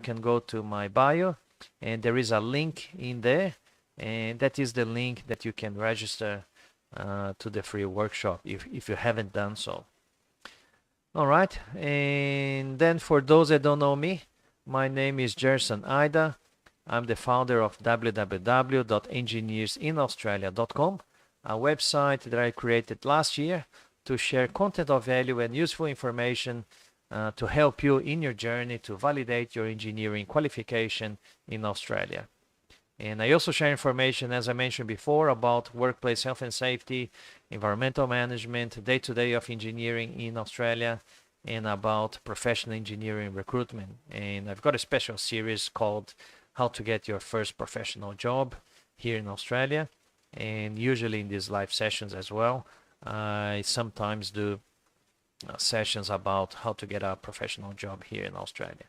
can go to my bio, and there is a link in there, and that is the link that you can register to the free workshop if you haven't done so. All right, and then for those that don't know me, my name is Gerson Ida. I'm the founder of www.engineersinaustralia.com, a website that I created last year to share content of value and useful information to help you in your journey to validate your engineering qualification in Australia. And I also share information, as I mentioned before, about workplace health and safety, environmental management, day-to-day of engineering in Australia, and about professional engineering recruitment. And I've got a special series called How to Get Your First Professional Job here in Australia. And usually in these live sessions as well, I sometimes do sessions about how to get a professional job here in Australia.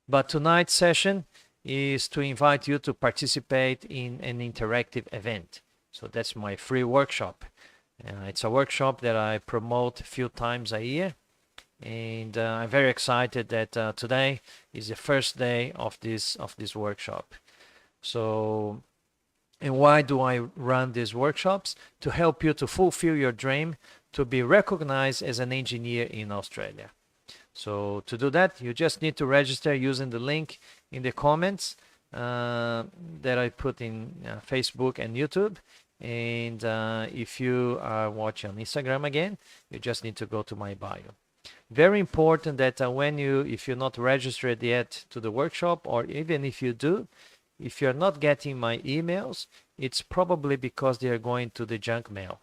But tonight's session is to invite you to participate in an interactive event. So that's my free workshop. It's a workshop that I promote a few times a year, and I'm very excited that today is the first day of this workshop. So, and why do I run these workshops? To help you to fulfill your dream to be recognized as an engineer in Australia. So to do that, you just need to register using the link in the comments that I put in Facebook and YouTube. And if you are watching on Instagram again, you just need to go to my bio. Very important that if you're not registered yet to the workshop, or even if you do, if you're not getting my emails, it's probably because they are going to the junk mail.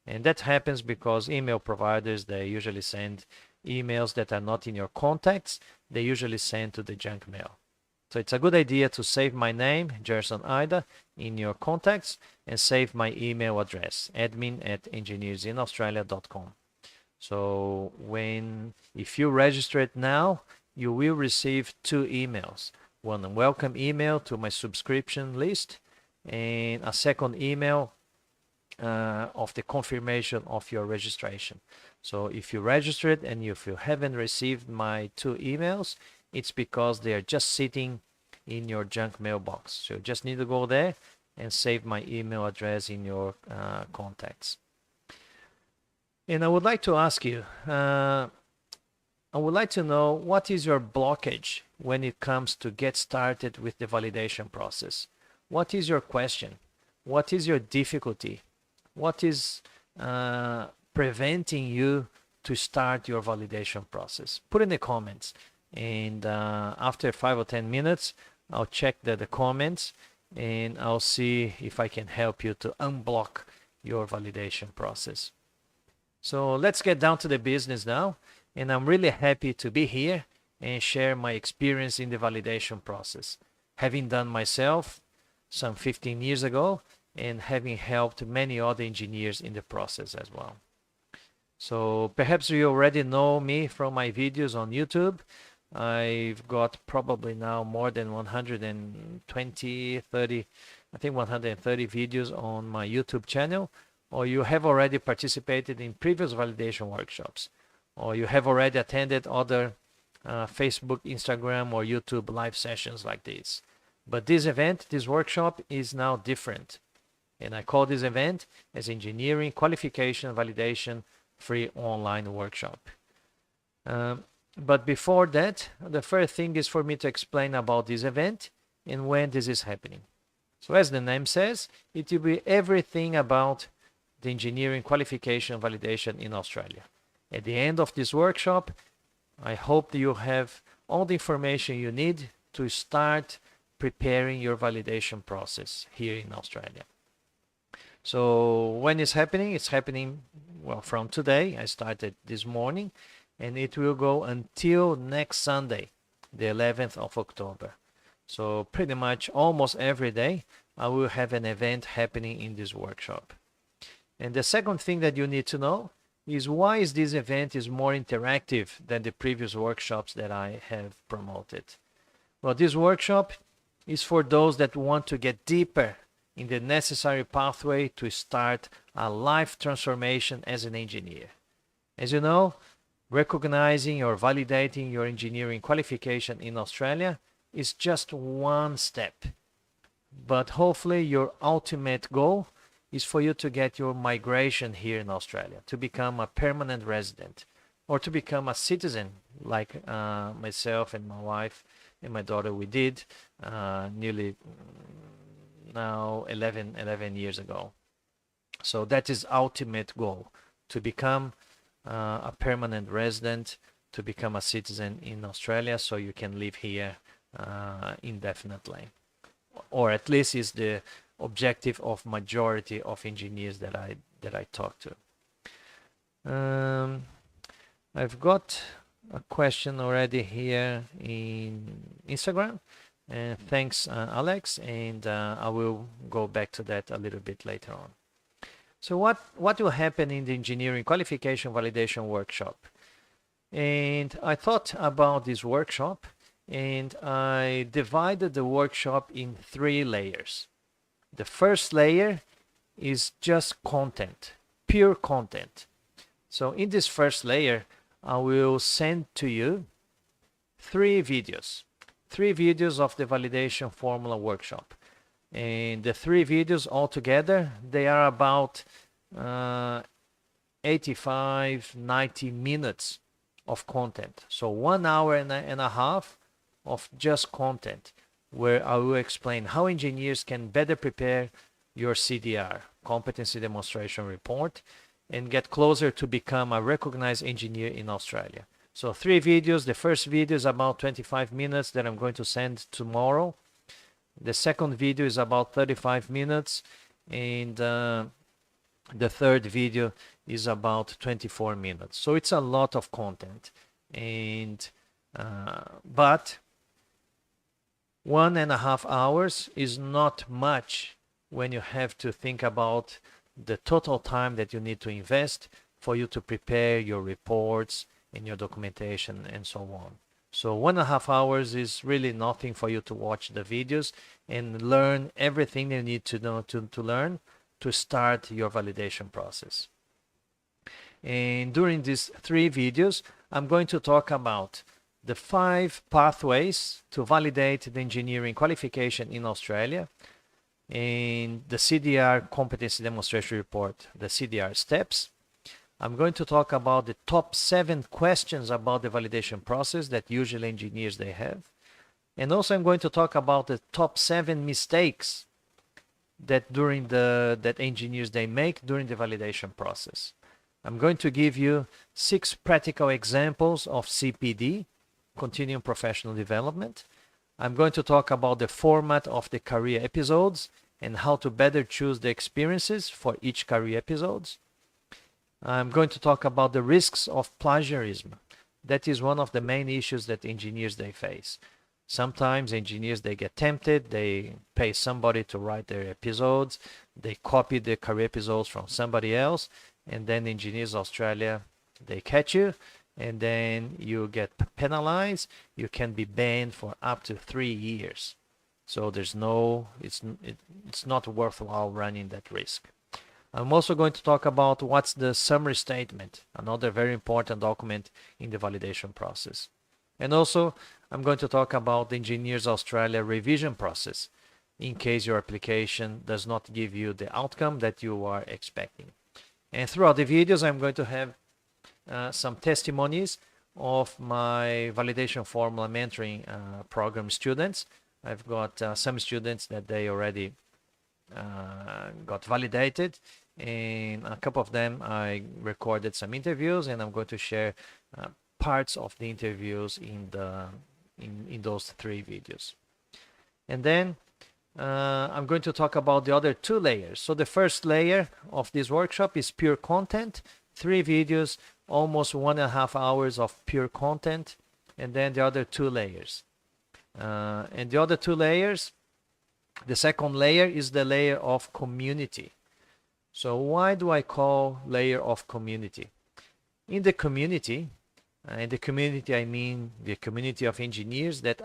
And that happens because email providers, they usually send emails that are not in your contacts. They usually send to the junk mail. So it's a good idea to save my name, Gerson Ida, in your contacts, and save my email address, admin@engineersinaustralia.com. So if you register it now, you will receive 2 emails. One, a welcome email to my subscription list, and a second email of the confirmation of your registration. So if you registered and if you haven't received my 2 emails, it's because they are just sitting in your junk mailbox. So you just need to go there and save my email address in your contacts. And I would like to ask you, I would like to know, what is your blockage when it comes to get started with the validation process? What is your question? What is your difficulty? What is preventing you to start your validation process? Put in the comments, and after 5 or 10 minutes, I'll check the comments, and I'll see if I can help you to unblock your validation process. So let's get down to the business now, and I'm really happy to be here and share my experience in the validation process, having done myself some 15 years ago, and having helped many other engineers in the process as well. So perhaps you already know me from my videos on YouTube. I've got probably now more than 120, 30, I think 130 videos on my YouTube channel, or you have already participated in previous validation workshops, or you have already attended other Facebook, Instagram, or YouTube live sessions like this. But this event, this workshop, is now different. And I call this event as Engineering Qualification Validation Free Online Workshop. But before that, the first thing is for me to explain about this event and when this is happening. So as the name says, it will be everything about the engineering qualification validation in Australia. At the end of this workshop, I hope that you have all the information you need to start preparing your validation process here in Australia. So when it's happening, well, from today. I started this morning, and it will go until next Sunday, the 11th of October. So pretty much almost every day, I will have an event happening in this workshop. And the second thing that you need to know is why this event is more interactive than the previous workshops that I have promoted. Well, this workshop is for those that want to get deeper in the necessary pathway to start a life transformation as an engineer. As you know, recognizing or validating your engineering qualification in Australia is just one step. But hopefully your ultimate goal is for you to get your migration here in Australia, to become a permanent resident or to become a citizen like myself and my wife and my daughter we did nearly now 11 years ago. So that is ultimate goal, to become a permanent resident, to become a citizen in Australia so you can live here indefinitely. Or at least is the objective of majority of engineers that I talk to. I've got a question already here in Instagram, and thanks Alex, and I will go back to that a little bit later on. So what will happen in the engineering qualification validation workshop? And I thought about this workshop, and I divided the workshop in 3 layers. The first layer is just content, pure content. So in this first layer, I will send to you 3 videos of the validation formula workshop. And the 3 videos altogether, they are about 85-90 minutes of content. So 1 hour and a half of just content, where I will explain how engineers can better prepare your CDR, Competency Demonstration Report, and get closer to become a recognized engineer in Australia. So 3 videos. The first video is about 25 minutes that I'm going to send tomorrow. The second video is about 35 minutes, and the third video is about 24 minutes. So it's a lot of content, and but 1.5 hours is not much when you have to think about the total time that you need to invest for you to prepare your reports and your documentation and so on. So 1.5 hours is really nothing for you to watch the videos and learn everything you need to know to learn to start your validation process. And during these 3 videos, I'm going to talk about the 5 pathways to validate the engineering qualification in Australia, and the CDR Competency Demonstration Report, the CDR steps. I'm going to talk about the top 7 questions about the validation process that usually engineers they have. And also I'm going to talk about the top 7 mistakes that that engineers they make during the validation process. I'm going to give you 6 practical examples of CPD, Continuing Professional Development. I'm going to talk about the format of the career episodes and how to better choose the experiences for each career episodes. I'm going to talk about the risks of plagiarism. That is one of the main issues that engineers they face. Sometimes engineers they get tempted, they pay somebody to write their episodes, they copy the career episodes from somebody else, and then Engineers Australia they catch you, and then you get penalized. You can be banned for up to 3 years. So there's it's not worthwhile running that risk. I'm also going to talk about what's the summary statement, another very important document in the validation process. And also, I'm going to talk about the Engineers Australia revision process in case your application does not give you the outcome that you are expecting. And throughout the videos, I'm going to have some testimonies of my validation formula mentoring program students. I've got some students that they already got validated, and a couple of them I recorded some interviews, and I'm going to share parts of the interviews in those 3 videos. And then I'm going to talk about the other 2 layers. So the first layer of this workshop is pure content, 3 videos, almost 1.5 hours of pure content, and then the other 2 layers. And the other 2 layers, the second layer is the layer of community. So why do I call layer of community? In the community I mean the community of engineers that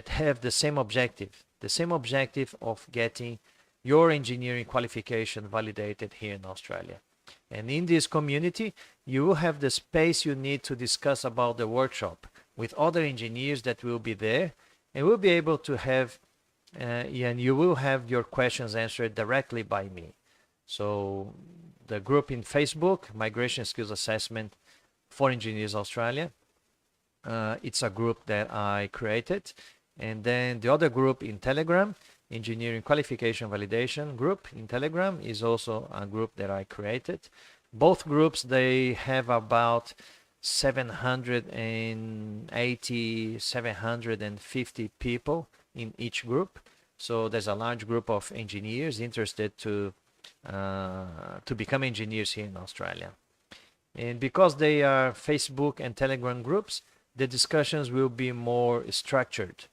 have the same objective of getting your engineering qualification validated here in Australia. And in this community, you will have the space you need to discuss about the workshop, with other engineers that will be there, and we'll be able to have and you will have your questions answered directly by me. So the group in Facebook, Migration Skills Assessment for Engineers Australia, it's a group that I created. And then the other group in Telegram, Engineering Qualification Validation group in Telegram, is also a group that I created. Both groups, they have about 780, 750 people in each group. So there's a large group of engineers interested to become engineers here in Australia. And because they are Facebook and Telegram groups, the discussions will be more structured.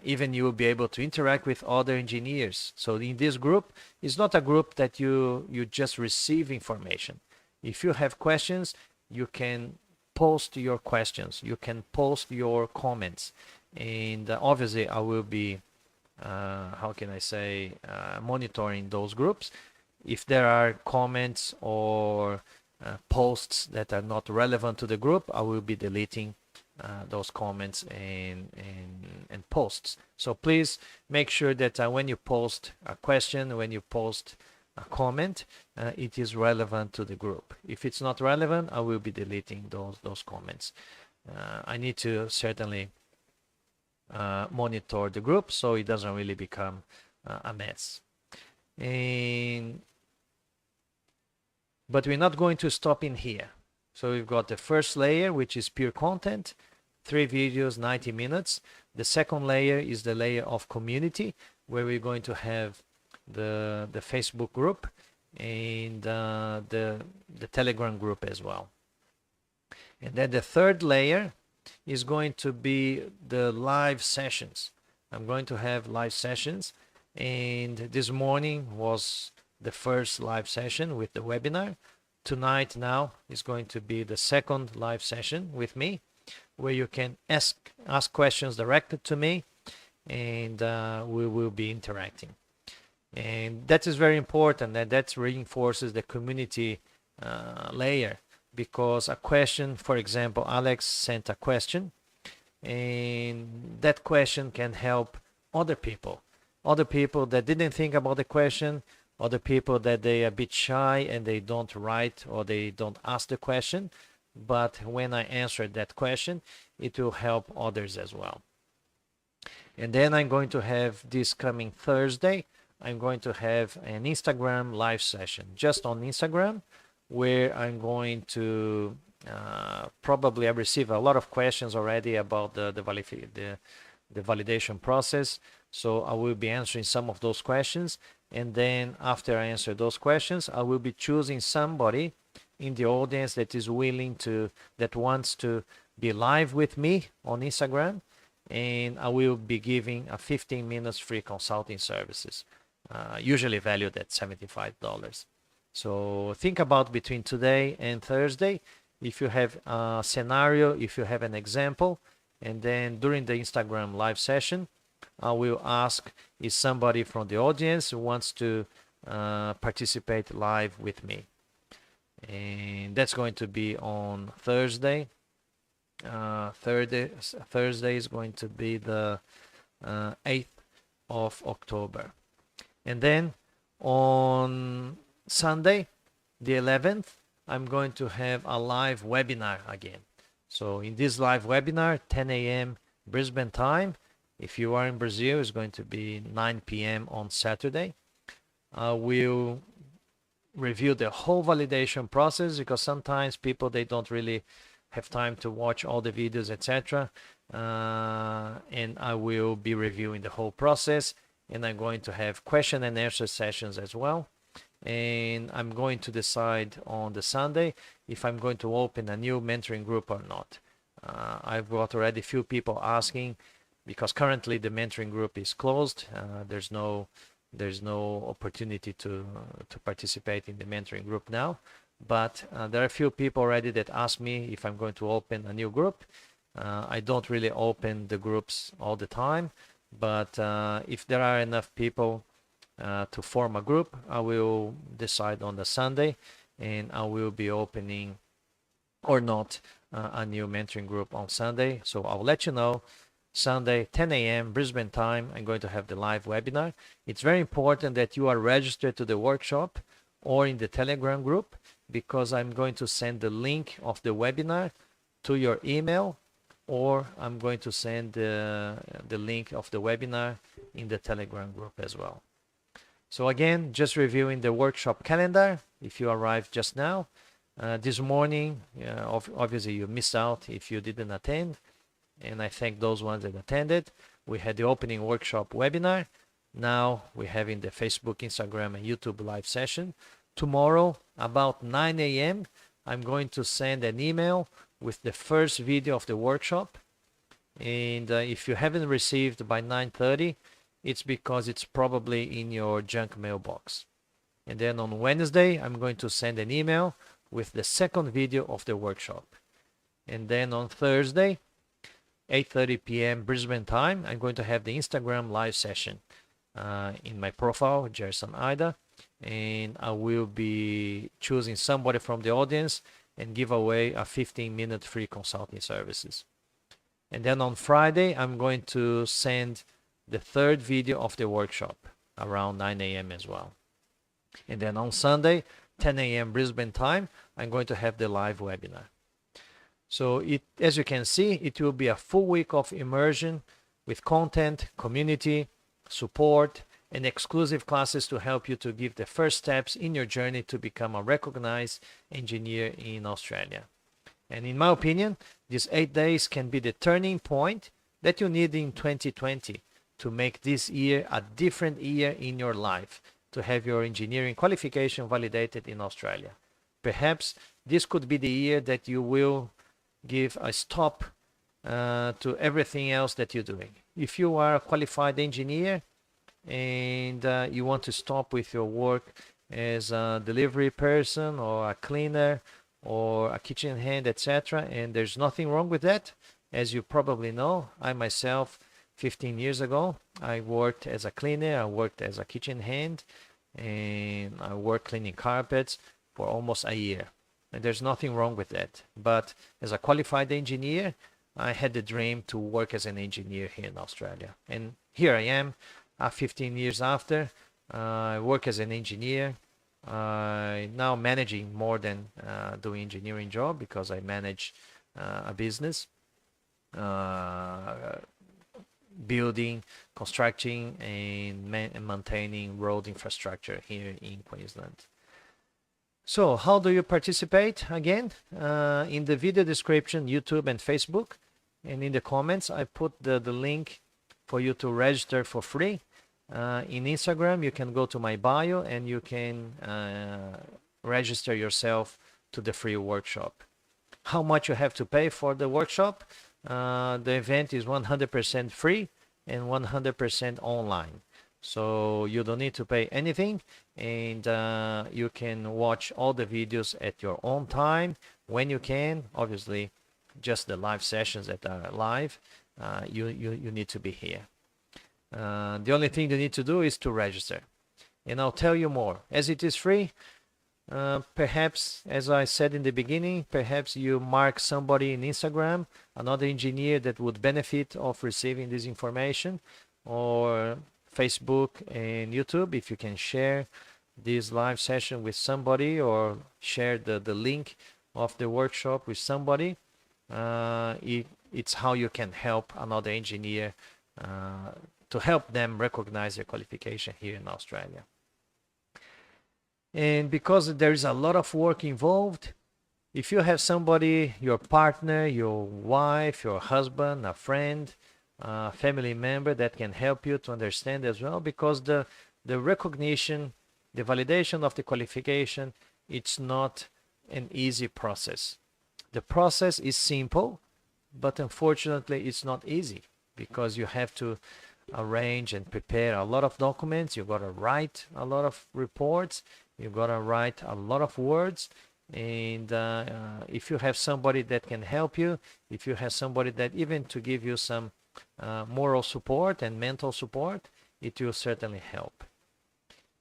Even you will be able to interact with other engineers. So in this group, it's not a group that you just receive information. If you have questions, you can post your questions. You can post your comments. And obviously, I will be, how can I say, monitoring those groups. If there are comments or posts that are not relevant to the group, I will be deleting those comments and posts. So please make sure that when you post a question, when you post a comment, it is relevant to the group. If it's not relevant, I will be deleting those comments. I need to certainly monitor the group so it doesn't really become a mess. But we're not going to stop in here. So we've got the first layer, which is pure content, 3 videos, 90 minutes. The second layer is the layer of community, where we're going to have the Facebook group and the Telegram group as well. And then the third layer is going to be the live sessions. I'm going to have live sessions, and this morning was the first live session with the webinar. Tonight now is going to be the second live session with me, where you can ask questions directed to me, and we will be interacting. And that is very important, and that reinforces the community layer, because a question, for example, Alex sent a question, and that question can help other people that didn't think about the question, other people that they are a bit shy and they don't write or they don't ask the question. But when I answer that question, it will help others as well. And then I'm going to have this coming Thursday, I'm going to have an Instagram live session just on Instagram, where I'm going to probably I receive a lot of questions already about the validation process. So I will be answering some of those questions. And then after I answer those questions, I will be choosing somebody in the audience that is willing to, that wants to be live with me on Instagram. And I will be giving a 15 minutes free consulting services, usually valued at $75. So think about between today and Thursday, if you have a scenario, if you have an example, and then during the Instagram live session, I will ask if somebody from the audience wants to participate live with me. And that's going to be on Thursday. Thursday is going to be the 8th of October. And then on Sunday, the 11th, I'm going to have a live webinar again. So in this live webinar, 10 a.m. Brisbane time, if you are in Brazil, it's going to be 9 p.m. on Saturday. I will review the whole validation process, because sometimes people, they don't really have time to watch all the videos, etc. And I will be reviewing the whole process, and I'm going to have question and answer sessions as well. And I'm going to decide on the Sunday if I'm going to open a new mentoring group or not. I've got already a few people asking, because currently the mentoring group is closed. There's no opportunity to participate in the mentoring group now. But there are a few people already that ask me if I'm going to open a new group. I don't really open the groups all the time, but if there are enough people to form a group, I will decide on the Sunday, and I will be opening or not a new mentoring group on Sunday. So I'll let you know. Sunday, 10 a.m. Brisbane time, I'm going to have the live webinar. It's very important that you are registered to the workshop or in the Telegram group, because I'm going to send the link of the webinar to your email, or I'm going to send the link of the webinar in the Telegram group as well. So again, just reviewing the workshop calendar. If you arrived just now, this morning, obviously you missed out if you didn't attend, and I thank those ones that attended. We had the opening workshop webinar. Now we're having the Facebook, Instagram, and YouTube live session. Tomorrow, about 9 a.m., I'm going to send an email with the first video of the workshop. And if you haven't received by 9:30, it's because it's probably in your junk mailbox. And then on Wednesday, I'm going to send an email with the second video of the workshop. And then on Thursday, 8:30 p.m. Brisbane time, I'm going to have the Instagram live session in my profile, Jerson Ida, and I will be choosing somebody from the audience and give away a 15-minute free consulting services. And then on Friday, I'm going to send the third video of the workshop around 9 a.m. as well. And then on Sunday, 10 a.m. Brisbane time, I'm going to have the live webinar. So as you can see, it will be a full week of immersion with content, community, support, and exclusive classes to help you to give the first steps in your journey to become a recognized engineer in Australia. And in my opinion, these 8 days can be the turning point that you need in 2020 to make this year a different year in your life, to have your engineering qualification validated in Australia. Perhaps this could be the year that you will give a stop to everything else that you're doing. If you are a qualified engineer and you want to stop with your work as a delivery person or a cleaner or a kitchen hand, etc., and there's nothing wrong with that. As you probably know, I myself, 15 years ago, I worked as a cleaner, I worked as a kitchen hand, and I worked cleaning carpets for almost a year. And there's nothing wrong with that. But as a qualified engineer, I had the dream to work as an engineer here in Australia. And here I am, 15 years after. I work as an engineer, now managing more than doing engineering job, because I manage a business, building, constructing, and maintaining road infrastructure here in Queensland. So how do you participate? Again, in the video description, YouTube and Facebook, and in the comments, I put the link for you to register for free. In Instagram, you can go to my bio and you can register yourself to the free workshop. How much you have to pay for the workshop? The event is 100% free and 100% online. So you don't need to pay anything, and you can watch all the videos at your own time when you can. Obviously, just the live sessions that are live, you need to be here. The only thing you need to do is to register, and I'll tell you more. As it is free, perhaps, as I said in the beginning, perhaps you mark somebody in Instagram, another engineer that would benefit of receiving this information, or Facebook and YouTube, if you can share this live session with somebody, or share the link of the workshop with somebody. It's how you can help another engineer to help them recognize their qualification here in Australia. And because there is a lot of work involved, if you have somebody, your partner, your wife, your husband, a friend, family member that can help you to understand as well, because the recognition, the validation of the qualification, it's not an easy process. The process is simple, but unfortunately it's not easy, because you have to arrange and prepare a lot of documents. You got to write a lot of reports. You got to write a lot of words. And if you have somebody that can help you, if you have somebody that even to give you some moral support and mental support, it will certainly help.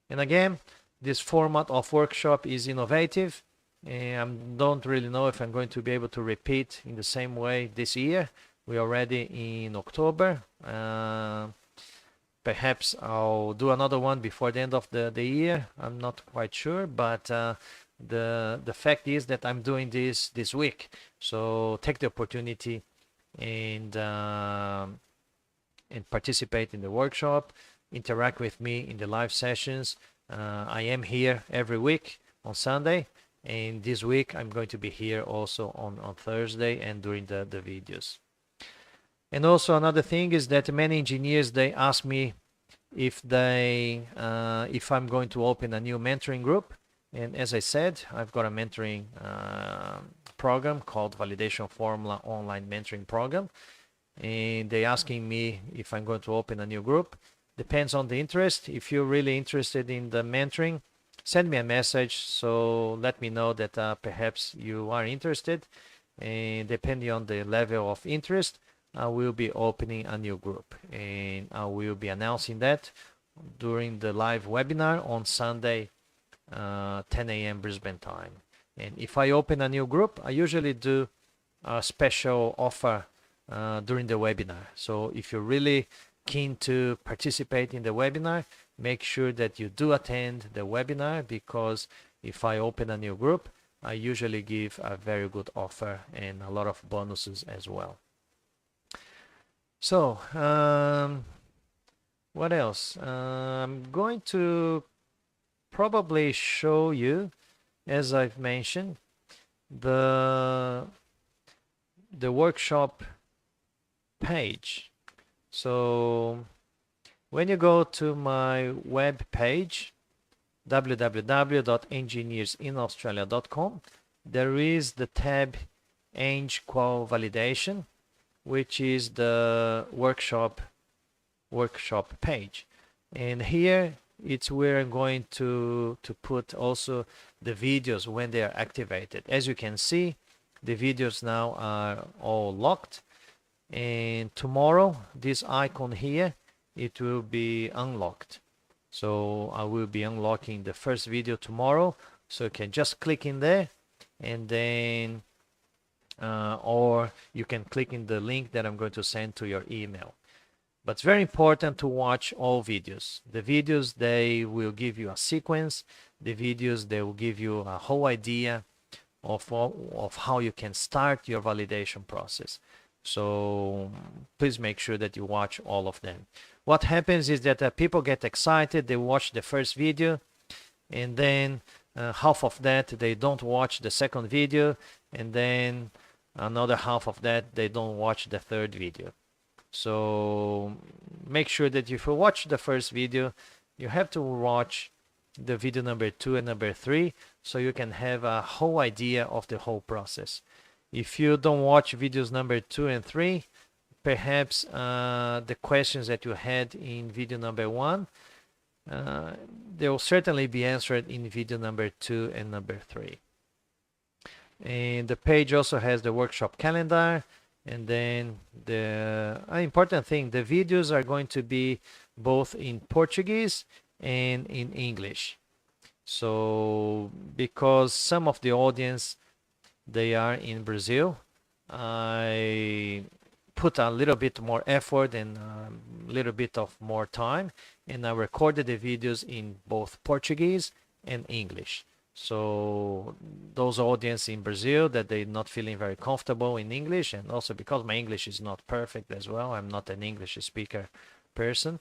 And again, this format of workshop is innovative. and I don't really know if I'm going to be able to repeat in the same way this year. We're already in October. Perhaps I'll do another one before the end of the year. I'm not quite sure, but the fact is that I'm doing this week. So take the opportunity and participate in the workshop, interact with me in the live sessions. I am here every week on Sunday, and this week I'm going to be here also on Thursday and during the videos. And also another thing is that many engineers, they ask me if I'm going to open a new mentoring group. And as I said, I've got a mentoring program called Validation Formula Online Mentoring Program. And they're asking me if I'm going to open a new group. Depends on the interest. If you're really interested in the mentoring, send me a message. So let me know that perhaps you are interested. And depending on the level of interest, I will be opening a new group. And I will be announcing that during the live webinar on Sunday, 10 a.m. Brisbane time. And if I open a new group, I usually do a special offer during the webinar. So if you're really keen to participate in the webinar, make sure that you do attend the webinar, because if I open a new group, I usually give a very good offer and a lot of bonuses as well. So what else? I'm going to probably show you, as I've mentioned, the workshop page. So when you go to my web page, www.engineersinaustralia.com, there is the tab Eng Qual Validation, which is the workshop page. And here it's where I'm going to put also the videos when they are activated. As you can see, the videos now are all locked, and tomorrow this icon here, it will be unlocked. So I will be unlocking the first video tomorrow, so you can just click in there, and then or you can click in the link that I'm going to send to your email. But it's very important to watch all videos. The videos, they will give you a sequence. The videos, they will give you a whole idea of how you can start your validation process. So please make sure that you watch all of them. What happens is that people get excited, they watch the first video, and then half of that they don't watch the second video, and then another half of that they don't watch the third video. So make sure that if you watch the first video, you have to watch the video number 2 and number 3, so you can have a whole idea of the whole process. If you don't watch videos number 2 and 3, perhaps the questions that you had in video number 1, they will certainly be answered in video number 2 and number 3. And the page also has the workshop calendar. And then the important thing, the videos are going to be both in Portuguese and in English. So because some of the audience, they are in Brazil, I put a little bit more effort and a little bit of more time, and I recorded the videos in both Portuguese and English. So those audience in Brazil that they're not feeling very comfortable in English, and also because my English is not perfect as well, I'm not an English speaker person,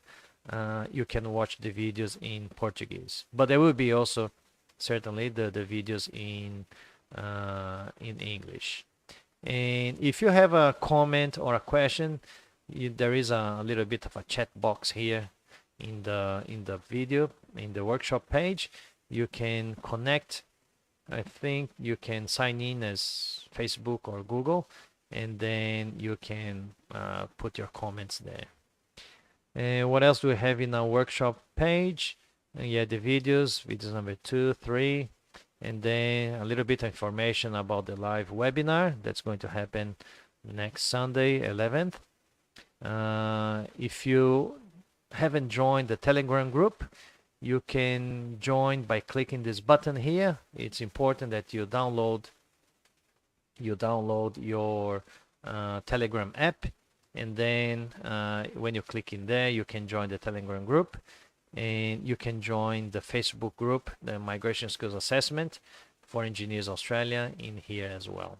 you can watch the videos in Portuguese. But there will be also certainly the videos in English. And if you have a comment or a question, there is a little bit of a chat box here in the video, in the workshop page. You can connect. I think you can sign in as Facebook or Google, and then you can put your comments there. And what else do we have in our workshop page? Yeah, the videos number 2, 3, and then a little bit of information about the live webinar that's going to happen next Sunday, 11th. If you haven't joined the Telegram group, you can join by clicking this button here. It's important that you download your Telegram app, and then when you click in there, you can join the Telegram group, and you can join the Facebook group, the Migration Skills Assessment for Engineers Australia, in here as well.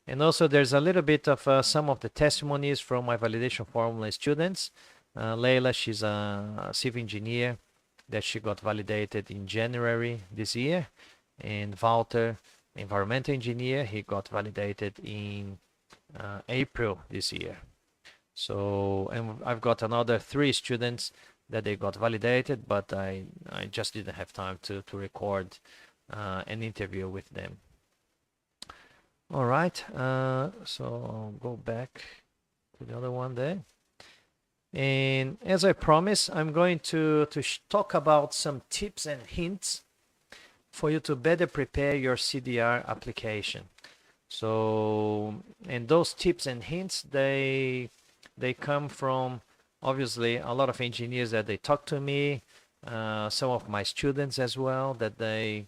And also there's a little bit of some of the testimonies from my validation formula students. Leila, she's a civil engineer that she got validated in January this year, and Walter, environmental engineer, he got validated in April this year. So, and I've got another 3 students that they got validated, but I just didn't have time to record an interview with them. All right, so I'll go back to the other one there. And as I promised, I'm going to talk about some tips and hints for you to better prepare your CDR application. So, and those tips and hints, they come from obviously a lot of engineers that they talk to me, some of my students as well, that they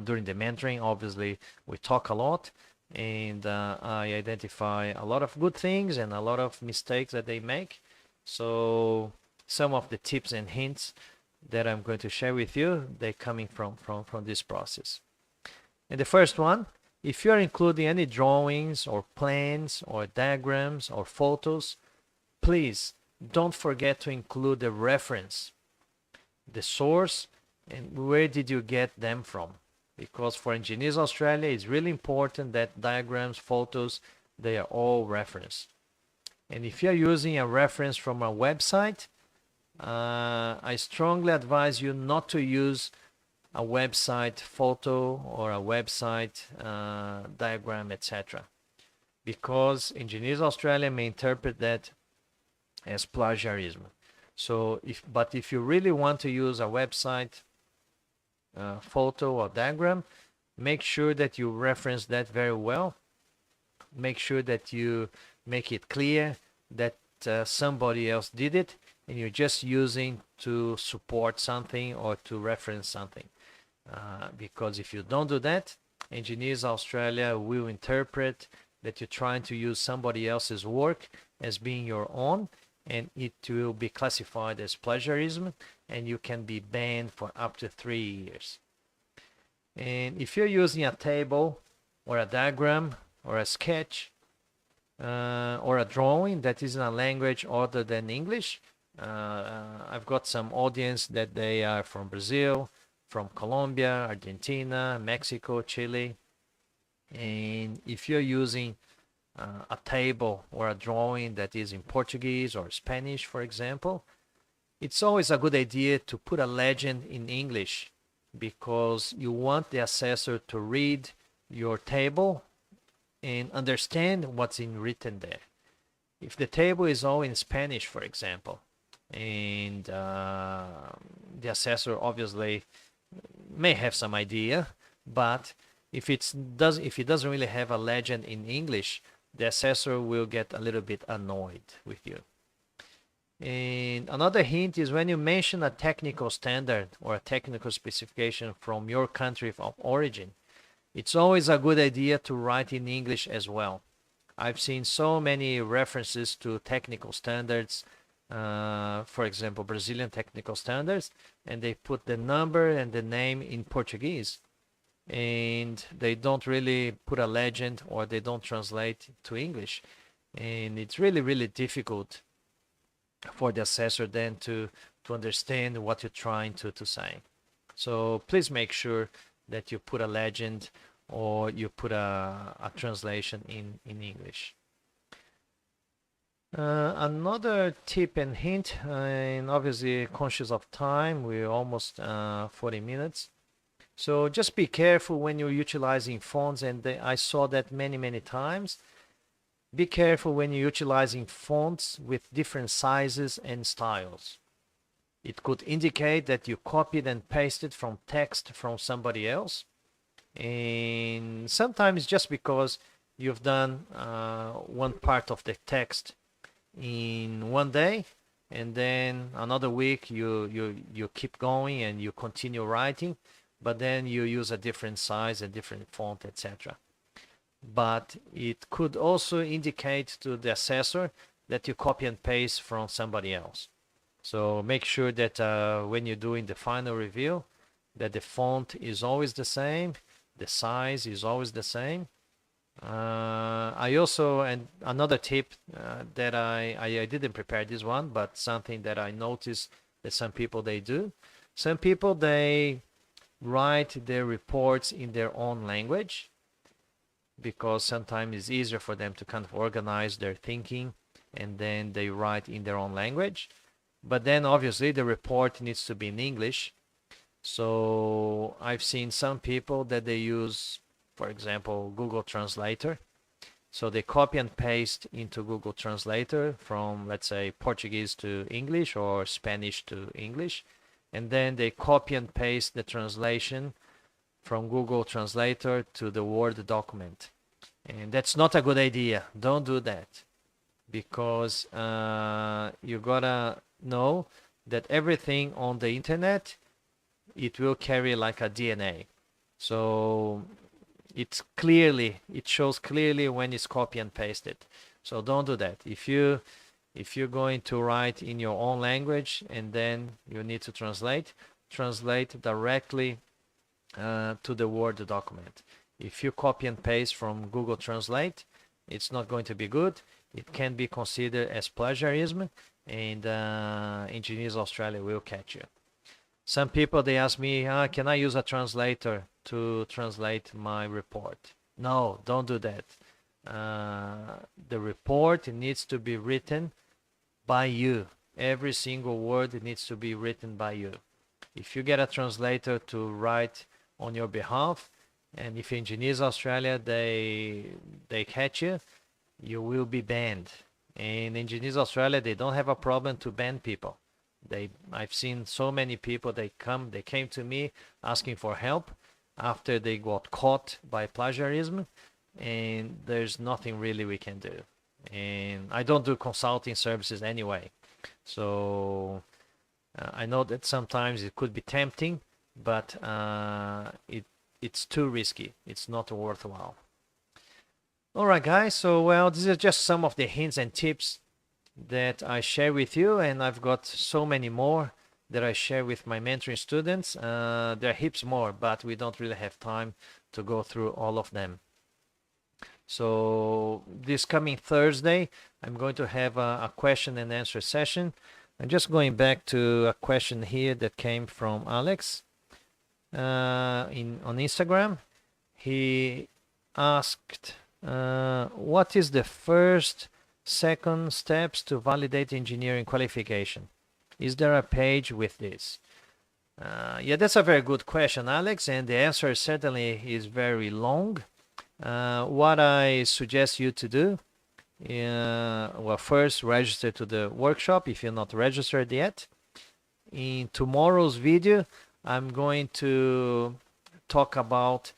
during the mentoring, obviously we talk a lot, and I identify a lot of good things and a lot of mistakes that they make. So some of the tips and hints that I'm going to share with you, they're coming from this process. And the first one, if you're including any drawings or plans or diagrams or photos, please don't forget to include the reference, the source, and where did you get them from. Because for Engineers Australia, it's really important that diagrams, photos, they are all referenced. And if you're using a reference from a website, I strongly advise you not to use a website photo or a website diagram, etc. Because Engineers Australia may interpret that as plagiarism. So if you really want to use a website photo or diagram, make sure that you reference that very well. Make sure that you make it clear that somebody else did it and you're just using to support something or to reference something. Because if you don't do that, Engineers Australia will interpret that you're trying to use somebody else's work as being your own, and it will be classified as plagiarism, and you can be banned for up to 3 years. And if you're using a table or a diagram or a sketch or a drawing that is in a language other than English, I've got some audience that they are from Brazil, from Colombia, Argentina, Mexico, Chile. And if you're using a table or a drawing that is in Portuguese or Spanish, for example, it's always a good idea to put a legend in English, because you want the assessor to read your table and understand what's in written there. If the table is all in Spanish, for example, and the assessor obviously may have some idea, but if it doesn't really have a legend in English, the assessor will get a little bit annoyed with you. And another hint is when you mention a technical standard or a technical specification from your country of origin, it's always a good idea to write in English as well. I've seen so many references to technical standards, for example, Brazilian technical standards, and they put the number and the name in Portuguese, and they don't really put a legend, or they don't translate to English. And it's really, really difficult for the assessor then to understand what you're trying to say. So please make sure that you put a legend or you put a translation in English. Another tip and hint, and obviously conscious of time, we're almost 40 minutes. So just be careful when you're utilizing fonts, and I saw that many times. Be careful when you're utilizing fonts with different sizes and styles. It could indicate that you copied and pasted from text from somebody else. And sometimes just because you've done one part of the text in one day and then another week you keep going and you continue writing, but then you use a different size, a different font, etc. But it could also indicate to the assessor that you copy and paste from somebody else. So make sure that when you're doing the final review, that the font is always the same, the size is always the same. I also, and another tip that I didn't prepare this one, but something that I noticed that some people they do. Some people they write their reports in their own language, because sometimes it's easier for them to kind of organize their thinking, and then they write in their own language. But then obviously the report needs to be in English. So I've seen some people that they use, for example, Google Translator. So they copy and paste into Google Translator from, let's say, Portuguese to English or Spanish to English. And then they copy and paste the translation from Google Translator to the Word document. And that's not a good idea. Don't do that, because you gotta know that everything on the internet, it will carry like a DNA. So it shows clearly when it's copy and pasted. So don't do that. If you're going to write in your own language and then you need to translate directly to the Word document. If you copy and paste from Google Translate, it's not going to be good. It can be considered as plagiarism, and Engineers Australia will catch you. Some people they ask me, can I use a translator to translate my report? No, don't do that. The report needs to be written by you. Every single word needs to be written by you. If you get a translator to write on your behalf, and if Engineers Australia they catch you, you will be banned. And Engineers Australia, they don't have a problem to ban people. I've seen so many people, they came to me asking for help after they got caught by plagiarism, and there's nothing really we can do. And I don't do consulting services anyway, so I know that sometimes it could be tempting, but it's too risky. It's not worthwhile. All right, guys. So, well, these are just some of the hints and tips that I share with you, and I've got so many more that I share with my mentoring students. There are heaps more, but we don't really have time to go through all of them. So this coming Thursday, I'm going to have a question and answer session. I'm just going back to a question here that came from Alex on Instagram. He asked, what is the first, second steps to validate engineering qualification? Is there a page with this? Yeah, that's a very good question, Alex, and the answer certainly is very long. What I suggest you to do, well, first register to the workshop if you're not registered yet. In tomorrow's video, I'm going to talk about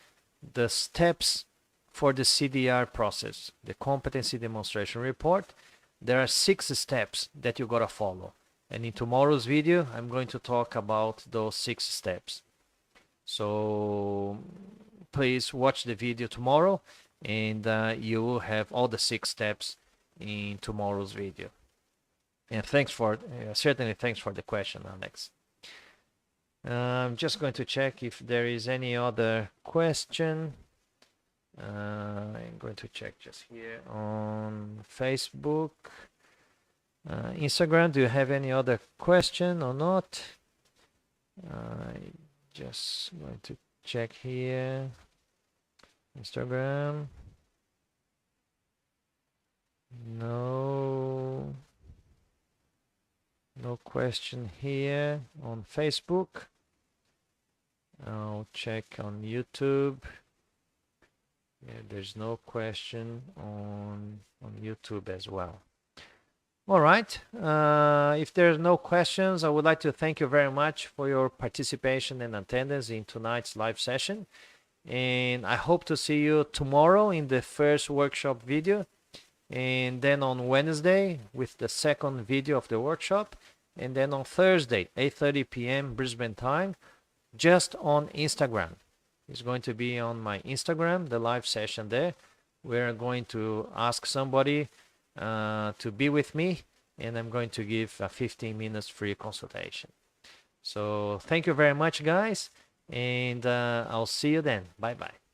the steps for the CDR process, the competency demonstration report. There are 6 steps that you gotta follow, and in tomorrow's video I'm going to talk about those 6 steps. So please watch the video tomorrow, and you will have all the 6 steps in tomorrow's video. And thanks for certainly thanks for the question, Alex. I'm just going to check if there is any other question. I'm going to check just here on Facebook, Instagram. Do you have any other question or not? Just going to check here. Instagram. No question here. On Facebook, I'll check on YouTube. Yeah, there's no question on YouTube as well. All right. If there's no questions, I would like to thank you very much for your participation and attendance in tonight's live session. And I hope to see you tomorrow in the first workshop video. and then on Wednesday with the second video of the workshop, and then on Thursday 8:30 p.m. Brisbane time, just on Instagram. It's going to be on my Instagram, the live session there. We're going to ask somebody to be with me, and I'm going to give a 15 minutes free consultation. So thank you very much, guys, and I'll see you then. Bye bye.